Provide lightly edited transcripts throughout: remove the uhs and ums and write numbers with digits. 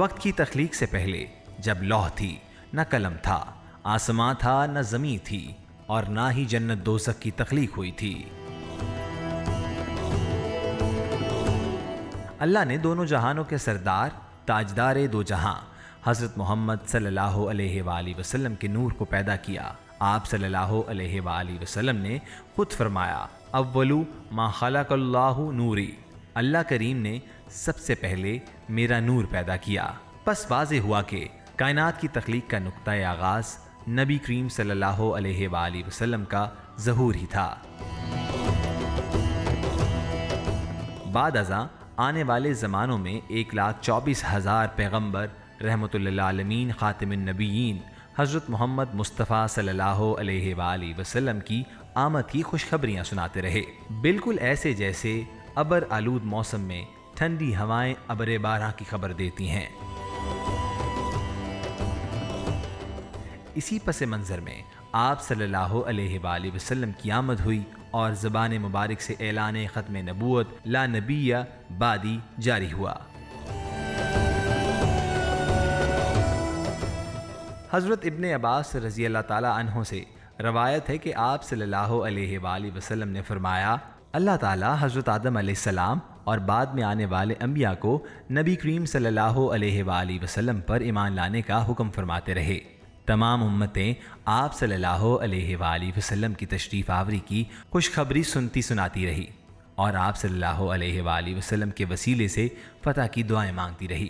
وقت کی تخلیق سے پہلے جب لوح تھی نہ قلم تھا، آسماں تھا نہ زمین تھی، اور نہ ہی جنت دوزخ کی تخلیق ہوئی تھی۔ اللہ نے دونوں جہانوں کے سردار، تاجدار دو جہاں حضرت محمد صلی اللہ علیہ وآلہ وسلم کے نور کو پیدا کیا۔ آپ صلی اللہ علیہ وآلہ وسلم نے خود فرمایا، اولو ما خلق اللہ نوری، اللہ کریم نے سب سے پہلے میرا نور پیدا کیا۔ پس واضح ہوا کہ کائنات کی تخلیق کا نقطۂ آغاز نبی کریم صلی اللہ علیہ وآلہ وسلم کا ظہور ہی تھا۔ بعد ازاں آنے والے زمانوں میں 1,24,000 پیغمبر رحمت للعالمین خاتم النبیین حضرت محمد مصطفیٰ صلی اللہ علیہ وآلہ وسلم کی آمد کی خوشخبریاں سناتے رہے، بالکل ایسے جیسے ابر آلود موسم میں ٹھنڈی ہوائیں ابر بارہ کی خبر دیتی ہیں۔ اسی پس منظر میں آپ صلی اللہ علیہ وآلہ وسلم کی آمد ہوئی اور زبان مبارک سے اعلان ختم نبوت لا نبی بعدی جاری ہوا۔ حضرت ابن عباس رضی اللہ تعالیٰ عنہ سے روایت ہے کہ آپ صلی اللہ علیہ وآلہ وسلم نے فرمایا، اللہ تعالیٰ حضرت آدم علیہ السلام اور بعد میں آنے والے انبیاء کو نبی کریم صلی اللہ علیہ وآلہ وسلم پر ایمان لانے کا حکم فرماتے رہے۔ تمام امتیں آپ صلی اللہ علیہ وآلہ وسلم کی تشریف آوری کی خوشخبری سنتی سناتی رہی، اور آپ صلی اللہ علیہ وآلہ وسلم کے وسیلے سے فتح کی دعائیں مانگتی رہی،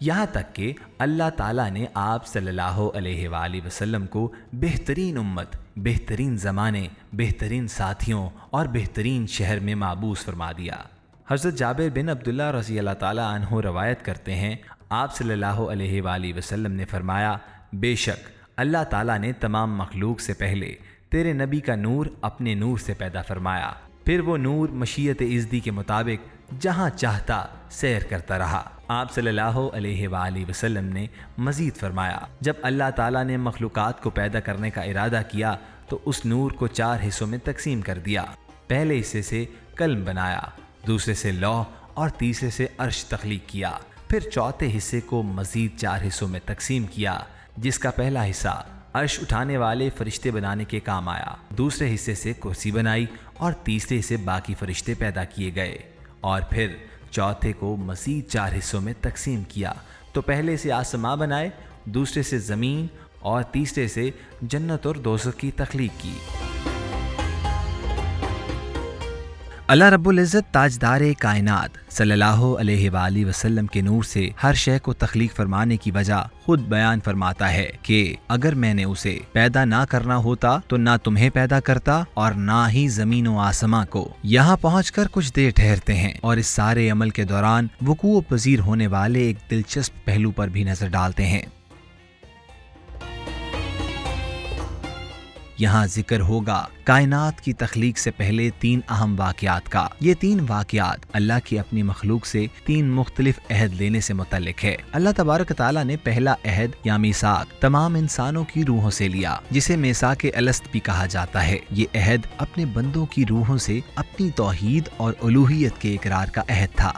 یہاں تک کہ اللہ تعالیٰ نے آپ صلی اللہ علیہ وآلہ وسلم کو بہترین امت، بہترین زمانے، بہترین ساتھیوں اور بہترین شہر میں معبوس فرما دیا۔ حضرت جابر بن عبداللہ رضی اللہ تعالیٰ عنہ روایت کرتے ہیں، آپ صلی اللہ علیہ وآلہ وسلم نے فرمایا، بے شک اللہ تعالیٰ نے تمام مخلوق سے پہلے تیرے نبی کا نور اپنے نور سے پیدا فرمایا، پھر وہ نور مشیت ازدی کے مطابق جہاں چاہتا سیر کرتا رہا۔ آپ صلی اللہ علیہ وآلہ وسلم نے مزید فرمایا، جب اللہ تعالیٰ نے مخلوقات کو پیدا کرنے کا ارادہ کیا تو اس نور کو 4 حصوں میں تقسیم کر دیا۔ پہلے حصے سے قلم بنایا، دوسرے سے لوح اور تیسرے سے عرش تخلیق کیا، پھر چوتھے حصے کو مزید 4 حصوں میں تقسیم کیا، جس کا پہلا حصہ عرش اٹھانے والے فرشتے بنانے کے کام آیا، دوسرے حصے سے کرسی بنائی اور تیسرے سے باقی فرشتے پیدا کیے گئے، اور پھر چوتھے کو مزید 4 حصوں میں تقسیم کیا تو پہلے سے آسماں بنائے، دوسرے سے زمین اور تیسرے سے جنت اور دوزخ کی تخلیق کی۔ اللہ رب العزت تاجدار کائنات صلی اللہ علیہ وآلہ وسلم کے نور سے ہر شے کو تخلیق فرمانے کی وجہ خود بیان فرماتا ہے کہ اگر میں نے اسے پیدا نہ کرنا ہوتا تو نہ تمہیں پیدا کرتا اور نہ ہی زمین و آسماں کو۔ یہاں پہنچ کر کچھ دیر ٹھہرتے ہیں اور اس سارے عمل کے دوران وقوع پذیر ہونے والے ایک دلچسپ پہلو پر بھی نظر ڈالتے ہیں۔ یہاں ذکر ہوگا کائنات کی تخلیق سے پہلے 3 اہم واقعات کا۔ یہ 3 واقعات اللہ کی اپنی مخلوق سے 3 مختلف عہد لینے سے متعلق ہے۔ اللہ تبارک تعالیٰ نے پہلا عہد یا میثاق تمام انسانوں کی روحوں سے لیا، جسے میثاق الست بھی کہا جاتا ہے۔ یہ عہد اپنے بندوں کی روحوں سے اپنی توحید اور الوہیت کے اقرار کا عہد تھا۔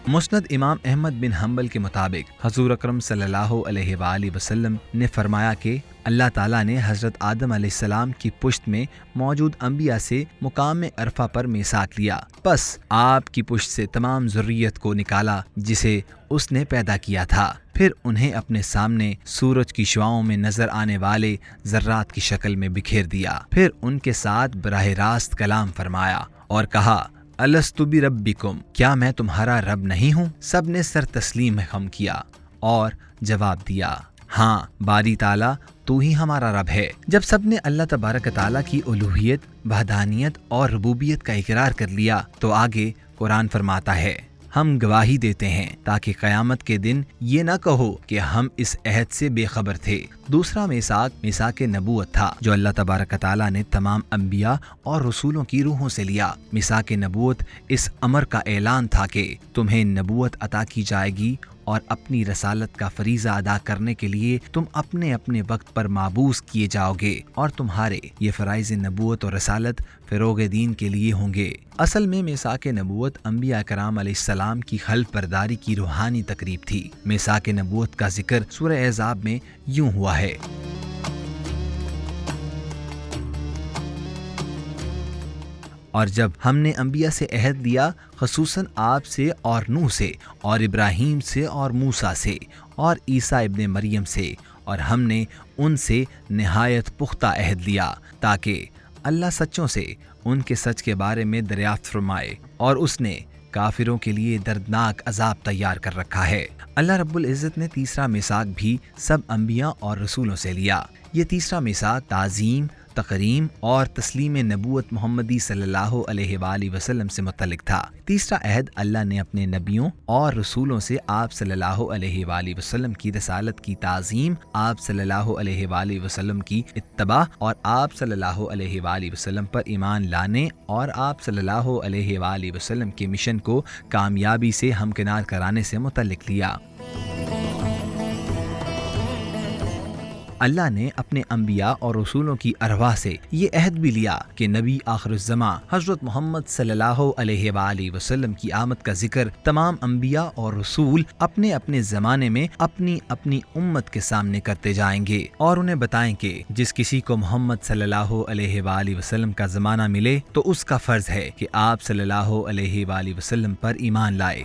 مسند امام احمد بن حنبل کے مطابق حضور اکرم صلی اللہ علیہ وآلہ وسلم نے فرمایا کہ اللہ تعالیٰ نے حضرت آدم علیہ السلام کی پشت میں موجود انبیاء سے مقام عرفہ پر میثاق لیا، پس آپ کی پشت سے تمام ذریت کو نکالا جسے اس نے پیدا کیا تھا، پھر انہیں اپنے سامنے سورج کی شعاؤں میں نظر آنے والے ذرات کی شکل میں بکھیر دیا، پھر ان کے ساتھ براہ راست کلام فرمایا اور کہا، الستُ بربکم، کیا میں تمہارا رب نہیں ہوں؟ سب نے سر تسلیم خم کیا اور جواب دیا، ہاں باری تعالیٰ تو ہی ہمارا رب ہے۔ جب سب نے اللہ تبارک تعالیٰ کی الوہیت، وحدانیت اور ربوبیت کا اقرار کر لیا تو آگے قرآن فرماتا ہے، ہم گواہی دیتے ہیں تاکہ قیامت کے دن یہ نہ کہو کہ ہم اس عہد سے بے خبر تھے۔ دوسرا میثاق نبوت تھا جو اللہ تبارک تعالیٰ نے تمام انبیاء اور رسولوں کی روحوں سے لیا۔ میثاق نبوت اس امر کا اعلان تھا کہ تمہیں نبوت عطا کی جائے گی اور اپنی رسالت کا فریضہ ادا کرنے کے لیے تم اپنے اپنے وقت پر مابوس کیے جاؤ گے، اور تمہارے یہ فرائض نبوت اور رسالت فروغ دین کے لیے ہوں گے۔ اصل میں میثاق نبوت انبیاء کرام علیہ السلام کی حلف برداری کی روحانی تقریب تھی۔ میثاق نبوت کا ذکر سورہ احزاب میں یوں ہوا ہے: اور جب ہم نے انبیاء سے عہد لیا، خصوصاً آپ سے اور نوح سے اور ابراہیم سے اور موسیٰ سے اور عیسیٰ ابن مریم سے، اور ہم نے ان سے نہایت پختہ عہد لیا تاکہ اللہ سچوں سے ان کے سچ کے بارے میں دریافت فرمائے، اور اس نے کافروں کے لیے دردناک عذاب تیار کر رکھا ہے۔ اللہ رب العزت نے تیسرا میثاق بھی سب انبیاء اور رسولوں سے لیا۔ یہ تیسرا میثاق تعظیم، تقریم اور تسلیم نبوت محمدی صلی اللہ علیہ وآلہ وسلم سے متعلق تھا۔ تیسرا عہد اللہ نے اپنے نبیوں اور رسولوں سے آپ صلی اللہ علیہ وآلہ وسلم کی رسالت کی تعظیم، آپ صلی اللہ علیہ وآلہ وسلم کی اتباع اور آپ صلی اللہ علیہ وآلہ وسلم پر ایمان لانے اور آپ صلی اللہ علیہ وآلہ وسلم کے مشن کو کامیابی سے ہمکنار کرانے سے متعلق لیا۔ اللہ نے اپنے انبیاء اور رسولوں کی ارواح سے یہ عہد بھی لیا کہ نبی آخر الزماں حضرت محمد صلی اللہ علیہ وآلہ وسلم کی آمد کا ذکر تمام انبیاء اور رسول اپنے اپنے زمانے میں اپنی اپنی امت کے سامنے کرتے جائیں گے، اور انہیں بتائیں کہ جس کسی کو محمد صلی اللہ علیہ وآلہ وسلم کا زمانہ ملے تو اس کا فرض ہے کہ آپ صلی اللہ علیہ وآلہ وسلم پر ایمان لائے۔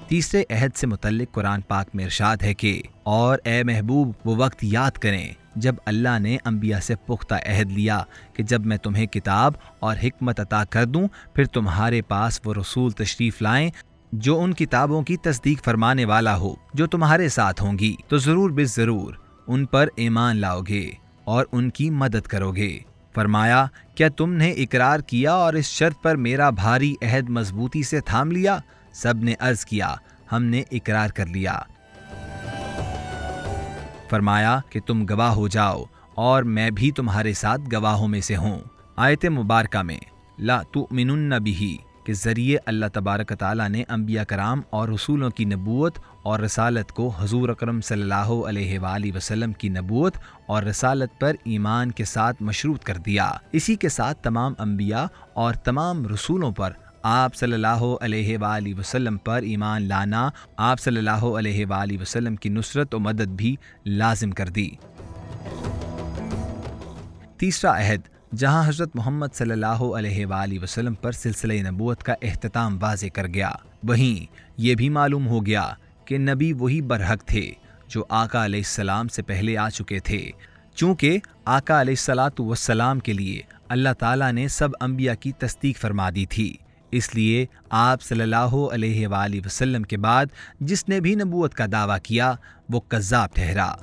تیسرے عہد سے متعلق قرآن پاک میں ارشاد ہے کہ اور اے محبوب وہ وقت یاد کریں جب اللہ نے انبیاء سے پختہ عہد لیا کہ جب میں تمہیں کتاب اور حکمت عطا کر دوں، پھر تمہارے پاس وہ رسول تشریف لائیں جو ان کتابوں کی تصدیق فرمانے والا ہو جو تمہارے ساتھ ہوں گی، تو ضرور ضرور ان پر ایمان لاؤ گے اور ان کی مدد کرو گے۔ فرمایا، کیا تم نے اقرار کیا اور اس شرط پر میرا بھاری عہد مضبوطی سے تھام لیا؟ سب نے عرض کیا، ہم نے اقرار کر لیا۔ فرمایا کہ تم گواہ ہو جاؤ اور میں بھی تمہارے ساتھ گواہوں میں سے ہوں۔ آیت مبارکہ میں لا تؤمنن بہ کے ذریعے اللہ تبارک تعالیٰ نے انبیاء کرام اور رسولوں کی نبوت اور رسالت کو حضور اکرم صلی اللہ علیہ وآلہ وسلم کی نبوت اور رسالت پر ایمان کے ساتھ مشروط کر دیا۔ اسی کے ساتھ تمام انبیاء اور تمام رسولوں پر آپ صلی اللہ علیہ وآلہ وسلم پر ایمان لانا، آپ صلی اللہ علیہ وآلہ وسلم کی نصرت و مدد بھی لازم کر دی۔ تیسرا عہد جہاں حضرت محمد صلی اللہ علیہ وآلہ وسلم پر سلسلہ نبوت کا اختتام واضح کر گیا، وہیں یہ بھی معلوم ہو گیا کہ نبی وہی برحق تھے جو آقا علیہ السلام سے پہلے آ چکے تھے، چونکہ آقا علیہ السلام کے لیے اللہ تعالیٰ نے سب انبیاء کی تصدیق فرما دی تھی۔ اس لیے آپ صلی اللہ علیہ وآلہ وسلم کے بعد جس نے بھی نبوت کا دعویٰ کیا وہ کذاب ٹھہرا۔